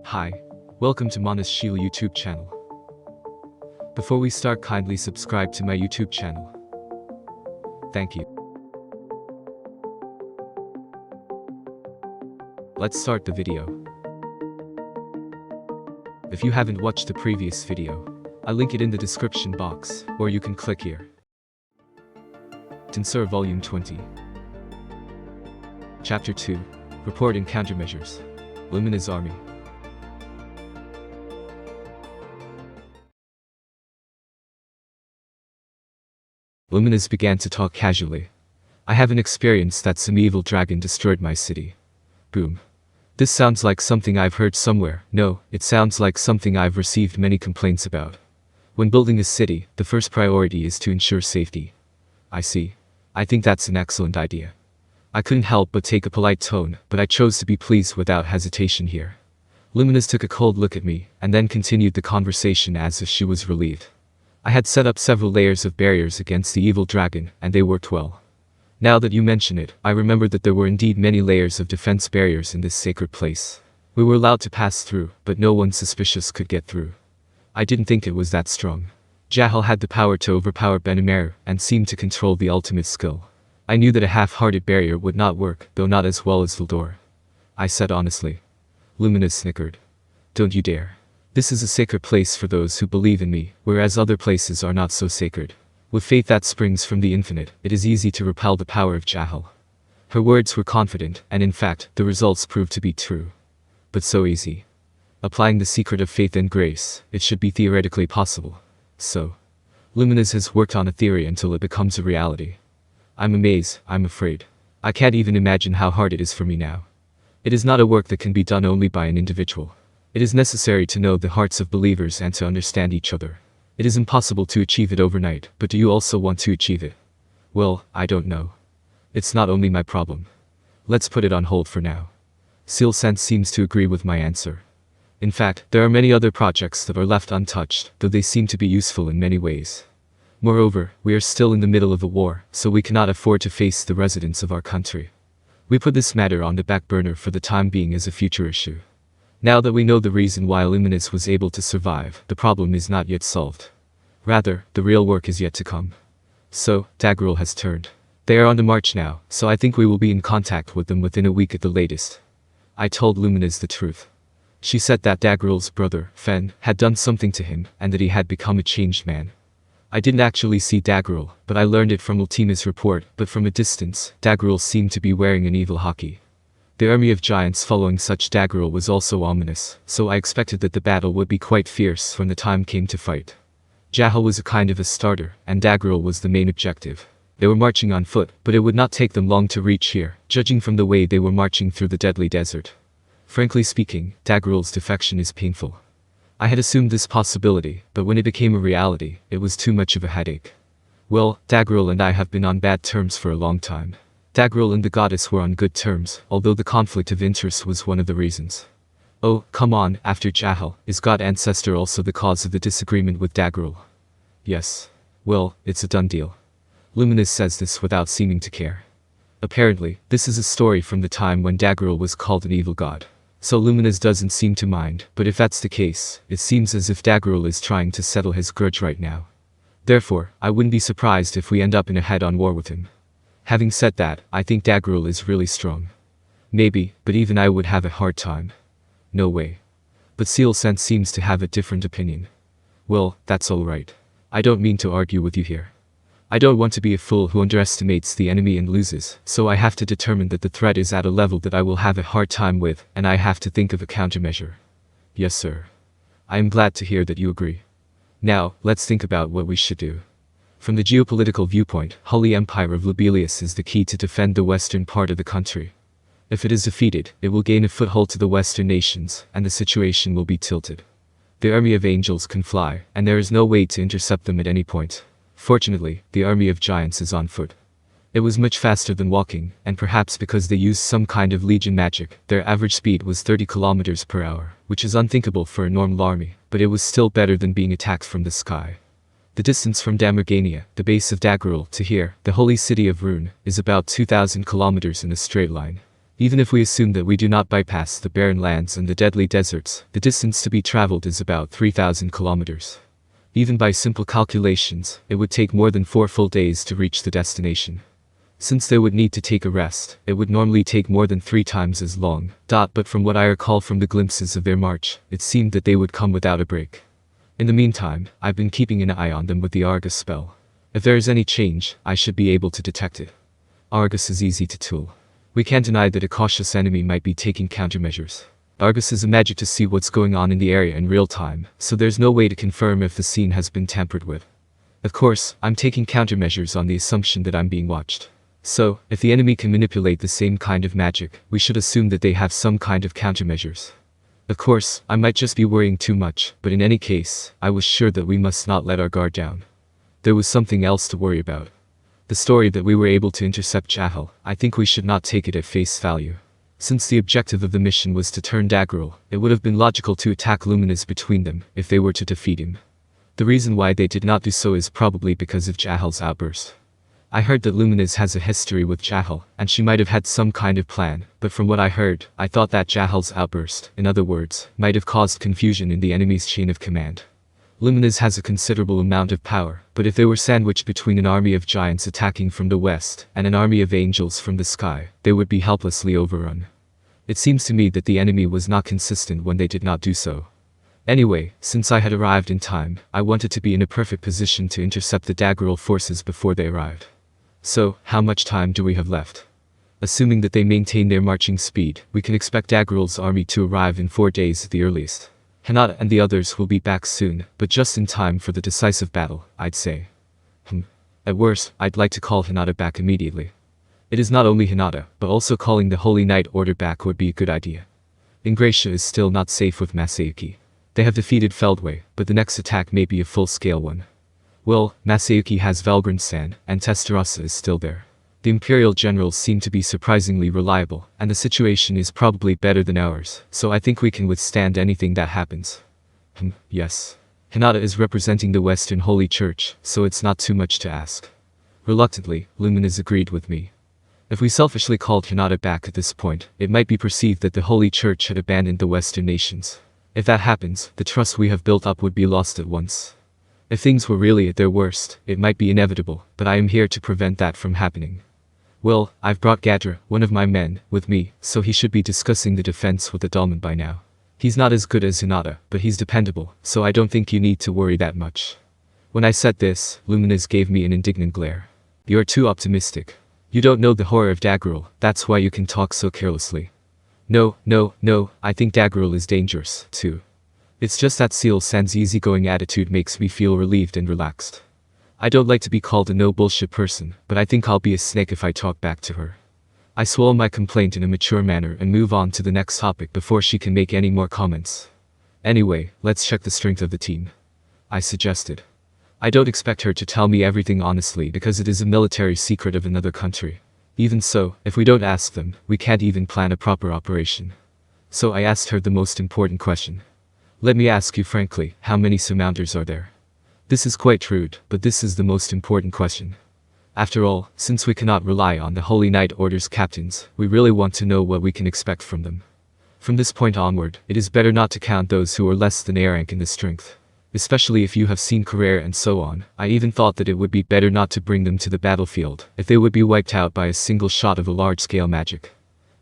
Hi, welcome to Manas Shield YouTube channel. Before we start, kindly subscribe to my YouTube channel. Thank you. Let's start the video. If you haven't watched the previous video, I'll link it in the description box, or you can click here. Tensura Volume 20. Chapter 2. Report and Countermeasures. Luminas Army. Luminas began to talk casually. I have an experience that some evil dragon destroyed my city. Boom. This sounds like something I've heard somewhere. No, it sounds like something I've received many complaints about. When building a city, the first priority is to ensure safety. I see. I think that's an excellent idea. I couldn't help but take a polite tone, but I chose to be pleased without hesitation here. Luminas took a cold look at me, and then continued the conversation as if she was relieved. I had set up several layers of barriers against the evil dragon, and they worked well. Now that you mention it, I remember that there were indeed many layers of defense barriers in this sacred place. We were allowed to pass through, but no one suspicious could get through. I didn't think it was that strong. Jahal had the power to overpower Benamir, and seemed to control the ultimate skill. I knew that a half-hearted barrier would not work, though not as well as Vildor. I said honestly. Luminas snickered. Don't you dare. This is a sacred place for those who believe in me, whereas other places are not so sacred. With faith that springs from the infinite, it is easy to repel the power of Jahal. Her words were confident, and in fact, the results proved to be true. But so easy. Applying the secret of faith and grace, it should be theoretically possible. So, Luminas has worked on a theory until it becomes a reality. I'm amazed, I'm afraid. I can't even imagine how hard it is for me now. It is not a work that can be done only by an individual. It is necessary to know the hearts of believers and to understand each other. It is impossible to achieve it overnight, but do you also want to achieve it? Well, I don't know. It's not only my problem. Let's put it on hold for now. Seal-Sense seems to agree with my answer. In fact, there are many other projects that are left untouched, though they seem to be useful in many ways. Moreover, we are still in the middle of a war, so we cannot afford to face the residents of our country. We put this matter on the back burner for the time being as a future issue. Now that we know the reason why Luminas was able to survive, the problem is not yet solved. Rather, the real work is yet to come. So, Daggerul has turned. They are on the march now, so I think we will be in contact with them within a week at the latest. I told Luminas the truth. She said that Daggerul's brother, Fen, had done something to him, and that he had become a changed man. I didn't actually see Daggerul, but I learned it from Ultima's report, but from a distance, Daggerul seemed to be wearing an evil haki. The army of giants following such Daggerul was also ominous, so I expected that the battle would be quite fierce when the time came to fight. Jahal was a kind of a starter, and Daggerul was the main objective. They were marching on foot, but it would not take them long to reach here, judging from the way they were marching through the deadly desert. Frankly speaking, Daggerul's defection is painful. I had assumed this possibility, but when it became a reality, it was too much of a headache. Well, Daggerul and I have been on bad terms for a long time. Daggerul and the goddess were on good terms, although the conflict of interest was one of the reasons. Oh, come on, after Jahal, is God Ancestor also the cause of the disagreement with Daggerul? Yes. Well, it's a done deal. Luminas says this without seeming to care. Apparently, this is a story from the time when Daggerul was called an evil god. So Luminas doesn't seem to mind, but if that's the case, it seems as if Daggerul is trying to settle his grudge right now. Therefore, I wouldn't be surprised if we end up in a head-on war with him. Having said that, I think Daggerul is really strong. Maybe, but even I would have a hard time. No way. But Seal-Sense seems to have a different opinion. Well, that's alright. I don't mean to argue with you here. I don't want to be a fool who underestimates the enemy and loses, so I have to determine that the threat is at a level that I will have a hard time with, and I have to think of a countermeasure. Yes, sir. I am glad to hear that you agree. Now, let's think about what we should do. From the geopolitical viewpoint, Holy Empire of Lobelia is the key to defend the western part of the country. If it is defeated, it will gain a foothold to the western nations, and the situation will be tilted. The army of angels can fly, and there is no way to intercept them at any point. Fortunately, the army of giants is on foot. It was much faster than walking, and perhaps because they used some kind of legion magic, their average speed was 30 kilometers per hour, which is unthinkable for a normal army, but it was still better than being attacked from the sky. The distance from Damergania, the base of Daggerul, to here, the holy city of Rune, is about 2,000 kilometers in a straight line. Even if we assume that we do not bypass the barren lands and the deadly deserts, the distance to be traveled is about 3,000 kilometers. Even by simple calculations, it would take more than 4 full days to reach the destination. Since they would need to take a rest, it would normally take more than 3 times as long. But from what I recall from the glimpses of their march, it seemed that they would come without a break. In the meantime, I've been keeping an eye on them with the Argus spell. If there is any change, I should be able to detect it. Argus is easy to tool. We can't deny that a cautious enemy might be taking countermeasures. Argus is a magic to see what's going on in the area in real time, so there's no way to confirm if the scene has been tampered with. Of course, I'm taking countermeasures on the assumption that I'm being watched. So, if the enemy can manipulate the same kind of magic, we should assume that they have some kind of countermeasures. Of course, I might just be worrying too much, but in any case, I was sure that we must not let our guard down. There was something else to worry about. The story that we were able to intercept Jahal. I think we should not take it at face value. Since the objective of the mission was to turn Daggerel, it would have been logical to attack Luminas between them, if they were to defeat him. The reason why they did not do so is probably because of Jahal's outburst. I heard that Luminas has a history with Jahal, and she might have had some kind of plan, but from what I heard, I thought that Jahal's outburst, in other words, might have caused confusion in the enemy's chain of command. Luminas has a considerable amount of power, but if they were sandwiched between an army of giants attacking from the west and an army of angels from the sky, they would be helplessly overrun. It seems to me that the enemy was not consistent when they did not do so. Anyway, since I had arrived in time, I wanted to be in a perfect position to intercept the Daggerel forces before they arrived. So, how much time do we have left? Assuming that they maintain their marching speed, we can expect Daggerel's army to arrive in 4 days at the earliest. Hinata and the others will be back soon, but just in time for the decisive battle, I'd say. At worst, I'd like to call Hinata back immediately. It is not only Hinata, but also calling the Holy Knight Order back would be a good idea. Ingratia is still not safe with Masayuki. They have defeated Feldway, but the next attack may be a full-scale one. Well, Masayuki has Valgrind-san, and Tensura is still there. The Imperial generals seem to be surprisingly reliable, and the situation is probably better than ours, so I think we can withstand anything that happens. Yes. Hinata is representing the Western Holy Church, so it's not too much to ask. Reluctantly, Luminas agreed with me. If we selfishly called Hinata back at this point, it might be perceived that the Holy Church had abandoned the Western nations. If that happens, the trust we have built up would be lost at once. If things were really at their worst, it might be inevitable, but I am here to prevent that from happening. Well, I've brought Gadra, one of my men, with me, so he should be discussing the defense with the Dolmen by now. He's not as good as Hinata, but he's dependable, so I don't think you need to worry that much. When I said this, Luminas gave me an indignant glare. You're too optimistic. You don't know the horror of Daggerel, that's why you can talk so carelessly. No, I think Daggerel is dangerous, too. It's just that Seal-san's easygoing attitude makes me feel relieved and relaxed. I don't like to be called a no-bullshit person, but I think I'll be a snake if I talk back to her. I swallow my complaint in a mature manner and move on to the next topic before she can make any more comments. Anyway, let's check the strength of the team. I suggested. I don't expect her to tell me everything honestly because it is a military secret of another country. Even so, if we don't ask them, we can't even plan a proper operation. So I asked her the most important question. Let me ask you frankly, how many surmounters are there? This is quite rude, but this is the most important question. After all, since we cannot rely on the Holy Knight Order's captains, we really want to know what we can expect from them. From this point onward, it is better not to count those who are less than A rank in the strength. Especially if you have seen Carrera and so on. I even thought that it would be better not to bring them to the battlefield, if they would be wiped out by a single shot of a large-scale magic.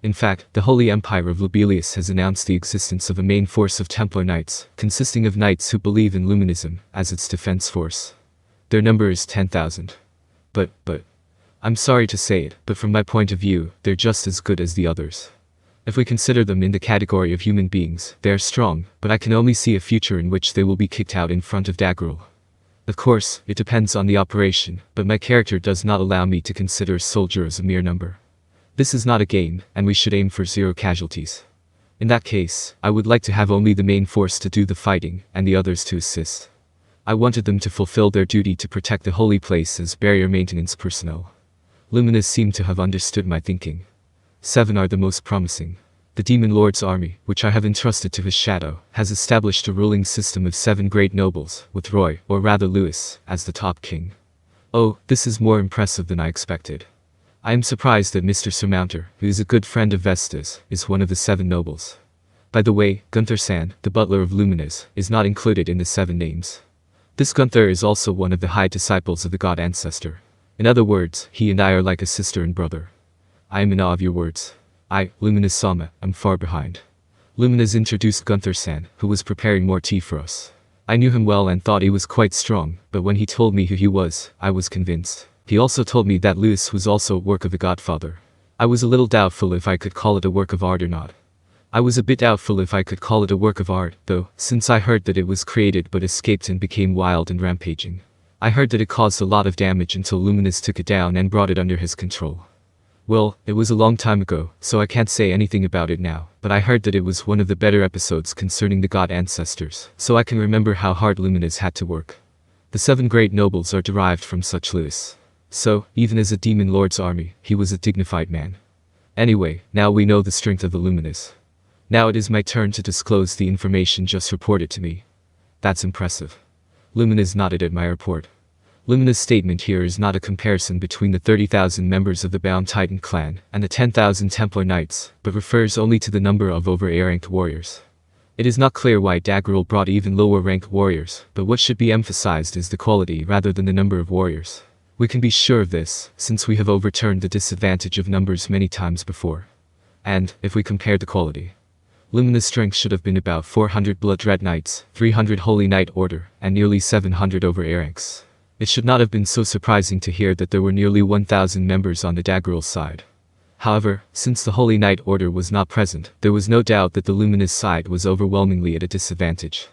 In fact, the Holy Empire of Lobelia has announced the existence of a main force of Templar Knights, consisting of knights who believe in Luminism, as its defense force. Their number is 10,000. But, I'm sorry to say it, but from my point of view, they're just as good as the others. If we consider them in the category of human beings, they are strong, but I can only see a future in which they will be kicked out in front of Daggerel. Of course, it depends on the operation, but my character does not allow me to consider a soldier as a mere number. This is not a game, and we should aim for 0 casualties. In that case, I would like to have only the main force to do the fighting, and the others to assist. I wanted them to fulfill their duty to protect the holy place as barrier maintenance personnel. Luminas seemed to have understood my thinking. 7 are the most promising. The Demon Lord's army, which I have entrusted to his shadow, has established a ruling system of 7 great nobles, with Roy, or rather Louis, as the top king. Oh, this is more impressive than I expected. I am surprised that Mr. Surmounter, who is a good friend of Vesta's, is one of the 7 nobles. By the way, Gunther-san, the butler of Luminas, is not included in the 7 names. This Gunther is also one of the high disciples of the god ancestor. In other words, he and I are like a sister and brother. I am in awe of your words. I, Luminas-sama, am far behind. Luminas introduced Gunther-san, who was preparing more tea for us. I knew him well and thought he was quite strong, but when he told me who he was, I was convinced. He also told me that Lewis was also a work of the Godfather. I was a little doubtful if I could call it a work of art or not. I was a bit doubtful if I could call it a work of art, though, since I heard that it was created but escaped and became wild and rampaging. I heard that it caused a lot of damage until Luminas took it down and brought it under his control. Well, it was a long time ago, so I can't say anything about it now, but I heard that it was one of the better episodes concerning the god ancestors, so I can remember how hard Luminas had to work. The 7 great nobles are derived from such Lewis. So, even as a demon lord's army, he was a dignified man. Anyway, now we know the strength of the Luminas. Now it is my turn to disclose the information just reported to me. That's impressive. Luminas nodded at my report. Lumina's statement here is not a comparison between the 30,000 members of the Bound Titan clan and the 10,000 Templar Knights, but refers only to the number of over A-ranked warriors. It is not clear why Daggerel brought even lower-ranked warriors, but what should be emphasized is the quality rather than the number of warriors. We can be sure of this, since we have overturned the disadvantage of numbers many times before. And, if we compare the quality, Lumina's strength should have been about 400 Blood Red Knights, 300 Holy Knight Order, and nearly 700 over A-ranks. It should not have been so surprising to hear that there were nearly 1,000 members on the Daggerel side. However, since the Holy Knight Order was not present, there was no doubt that the Luminas side was overwhelmingly at a disadvantage.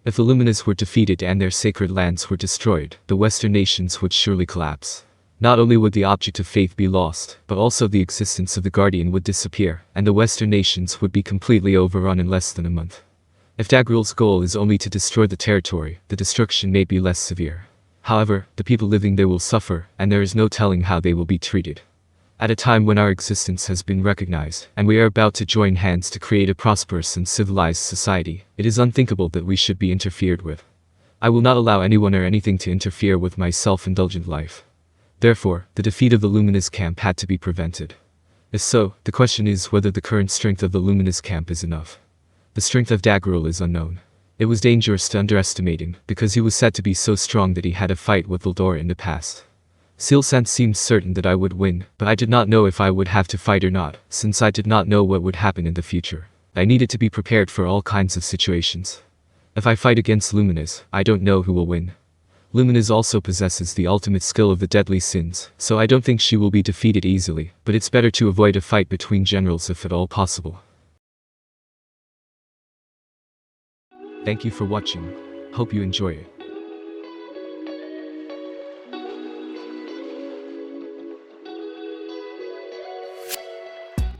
If the Luminas were defeated and their sacred lands were destroyed, the Western nations would surely collapse. Not only would the object of faith be lost, but also the existence of the Guardian would disappear, and the Western nations would be completely overrun in less than a month. If Daggerel's goal is only to destroy the territory, the destruction may be less severe. However, the people living there will suffer, and there is no telling how they will be treated. At a time when our existence has been recognized, and we are about to join hands to create a prosperous and civilized society, it is unthinkable that we should be interfered with. I will not allow anyone or anything to interfere with my self-indulgent life. Therefore, the defeat of the Luminas camp had to be prevented. If so, the question is whether the current strength of the Luminas camp is enough. The strength of Daggerel is unknown. It was dangerous to underestimate him, because he was said to be so strong that he had a fight with Valdora in the past. Sealsant seemed certain that I would win, but I did not know if I would have to fight or not, since I did not know what would happen in the future. I needed to be prepared for all kinds of situations. If I fight against Luminas, I don't know who will win. Luminas also possesses the ultimate skill of the deadly sins, so I don't think she will be defeated easily, but it's better to avoid a fight between generals if at all possible. Thank you for watching. Hope you enjoy it.